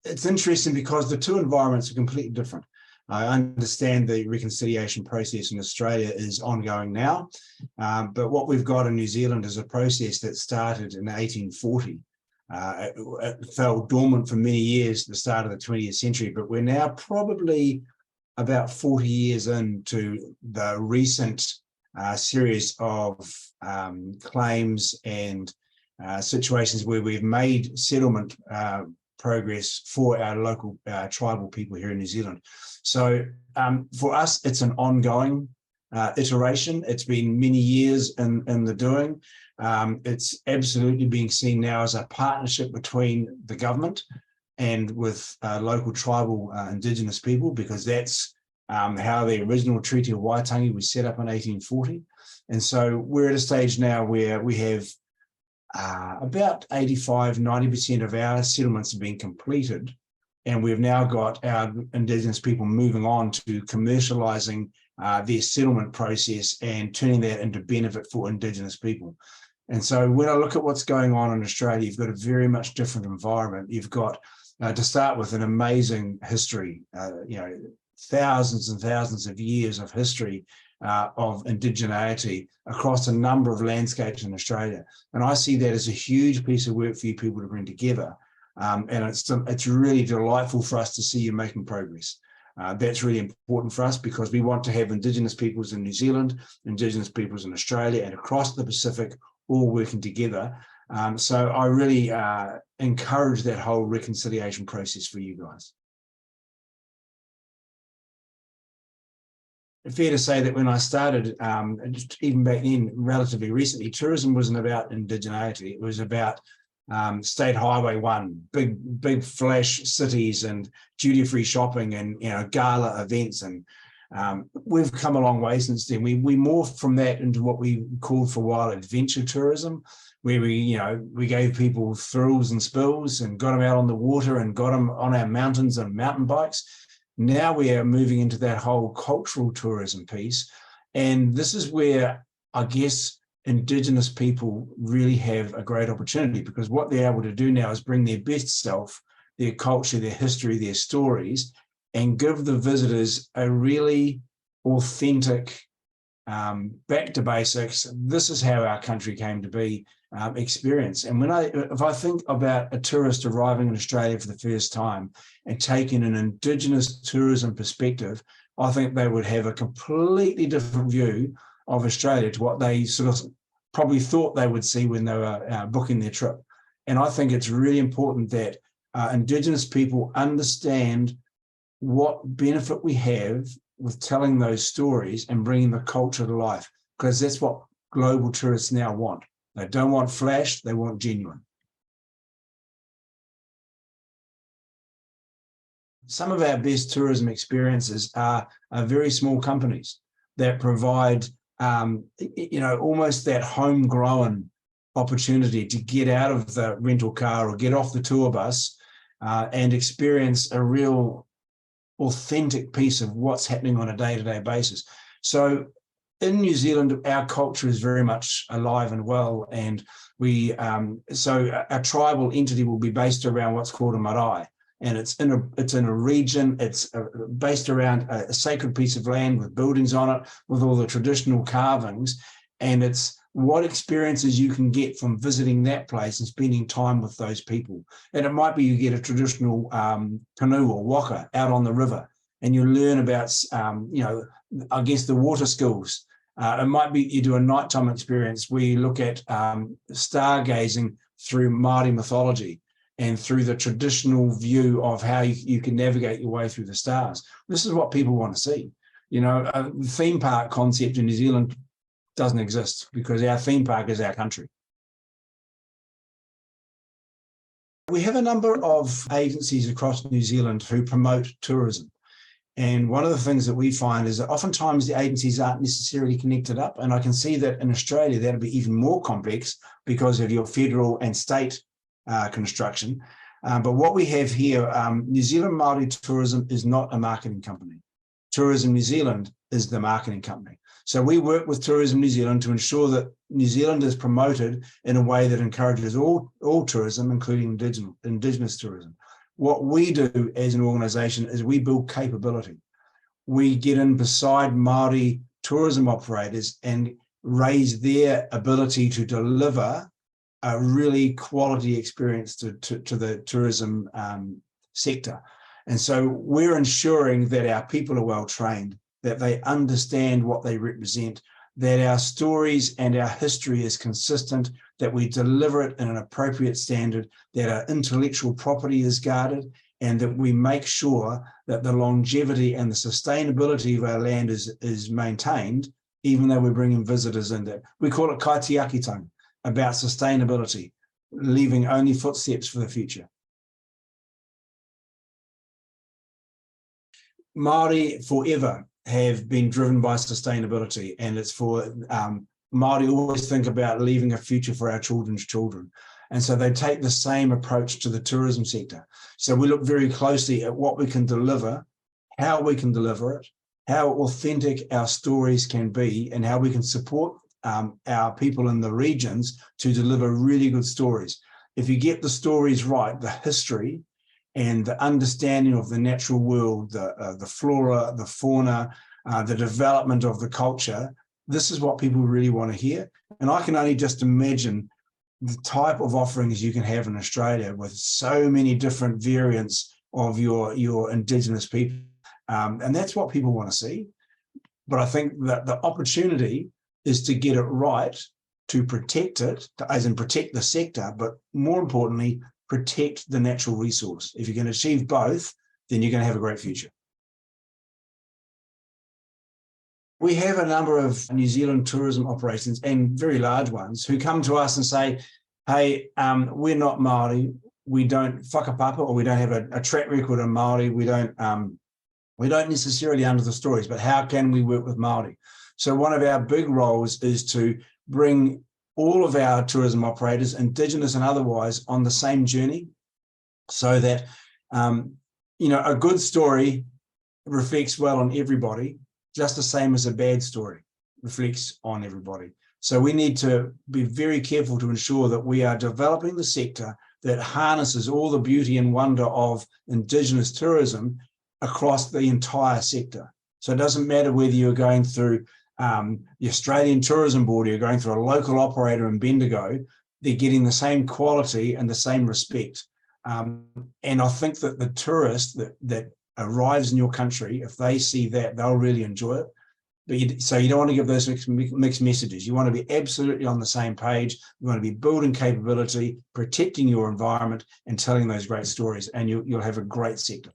it's interesting because the two environments are completely different. I understand the reconciliation process in Australia is ongoing now, but what we've got in New Zealand is a process that started in 1840. It fell dormant for many years at the start of the 20th century, but we're now probably about 40 years into the recent series of claims and situations where we've made settlement progress for our local tribal people here in New Zealand. So for us, it's an ongoing iteration. It's been many years in the doing. It's absolutely being seen now as a partnership between the government and with local tribal indigenous people, because that's how the original Treaty of Waitangi was set up in 1840. And so we're at a stage now where we have about 85–90% of our settlements have been completed, and we've now got our Indigenous people moving on to commercialising their settlement process and turning that into benefit for Indigenous people. And so when I look at what's going on in Australia, you've got a very much different environment. You've got, to start with, an amazing history, thousands and thousands of years of history of indigeneity across a number of landscapes in Australia. And I see that as a huge piece of work for you people to bring together. And it's really delightful for us to see you making progress. That's really important for us, because we want to have Indigenous peoples in New Zealand, Indigenous peoples in Australia and across the Pacific all working together. So I really encourage that whole reconciliation process for you guys. Fair to say that when I started, even back then, relatively recently, tourism wasn't about indigeneity. It was about State Highway 1, big flash cities and duty-free shopping and gala events. And we've come a long way since then. We morphed from that into what we called for a while adventure tourism, where we gave people thrills and spills and got them out on the water and got them on our mountains and mountain bikes. Now we are moving into that whole cultural tourism piece. And this is where I guess Indigenous people really have a great opportunity, because what they're able to do now is bring their best self, their culture, their history, their stories, and give the visitors a really authentic, back to basics, this is how our country came to be experience. And if I think about a tourist arriving in Australia for the first time and taking an Indigenous tourism perspective, I think they would have a completely different view of Australia to what they sort of probably thought they would see when they were booking their trip. And I think it's really important that Indigenous people understand what benefit we have with telling those stories and bringing the culture to life, because that's what global tourists now want. They don't want flash, they want genuine. Some of our best tourism experiences are very small companies that provide, almost that homegrown opportunity to get out of the rental car or get off the tour bus and experience a real authentic piece of what's happening on a day-to-day basis. So in New Zealand, our culture is very much alive and well, and so our tribal entity will be based around what's called a marae, and it's in a region. It's based around a sacred piece of land with buildings on it, with all the traditional carvings, and it's what experiences you can get from visiting that place and spending time with those people. And it might be you get a traditional canoe or waka out on the river, and you learn about, I guess, the water skills. It might be you do a nighttime experience where you look at stargazing through Māori mythology and through the traditional view of how you can navigate your way through the stars. This is what people want to see. A theme park concept in New Zealand doesn't exist because our theme park is our country. We have a number of agencies across New Zealand who promote tourism. And one of the things that we find is that oftentimes the agencies aren't necessarily connected up. And I can see that in Australia, that'll be even more complex because of your federal and state construction. But what we have here, New Zealand Māori Tourism is not a marketing company. Tourism New Zealand is the marketing company. So we work with Tourism New Zealand to ensure that New Zealand is promoted in a way that encourages all tourism, including indigenous tourism. What we do as an organisation is we build capability. We get in beside Māori tourism operators and raise their ability to deliver a really quality experience to the tourism sector. And so we're ensuring that our people are well trained, that they understand what they represent, that our stories and our history is consistent, that we deliver it in an appropriate standard, that our intellectual property is guarded, and that we make sure that the longevity and the sustainability of our land is maintained, even though we're bringing visitors in there. We call it kaitiakitanga, about sustainability, leaving only footsteps for the future. Māori forever have been driven by sustainability, and it's for Māori always think about leaving a future for our children's children. And so they take the same approach to the tourism sector. So we look very closely at what we can deliver, how we can deliver it, how authentic our stories can be, and how we can support our people in the regions to deliver really good stories. If you get the stories right, the history and the understanding of the natural world, the flora, the fauna, the development of the culture, this is what people really want to hear. And I can only just imagine the type of offerings you can have in Australia with so many different variants of your indigenous people. And that's what people want to see. But I think that the opportunity is to get it right, to protect it, as in protect the sector, but more importantly, protect the natural resource. If you can achieve both, then you're going to have a great future. We have a number of New Zealand tourism operations, and very large ones, who come to us and say, hey, we're not Māori, we don't whakapapa, or we don't have a track record of Māori, we don't necessarily under the stories, but how can we work with Māori? So one of our big roles is to bring all of our tourism operators, indigenous and otherwise, on the same journey, so that a good story reflects well on everybody, just the same as a bad story reflects on everybody. So we need to be very careful to ensure that we are developing the sector that harnesses all the beauty and wonder of indigenous tourism across the entire sector. So it doesn't matter whether you're going through the Australian Tourism Board, or you're going through a local operator in Bendigo, they're getting the same quality and the same respect. And I think that the tourist that arrives in your country, if they see that, they'll really enjoy it. But so you don't want to give those mixed messages. You want to be absolutely on the same page. You want to be building capability, protecting your environment, and telling those great stories, and you'll have a great sector.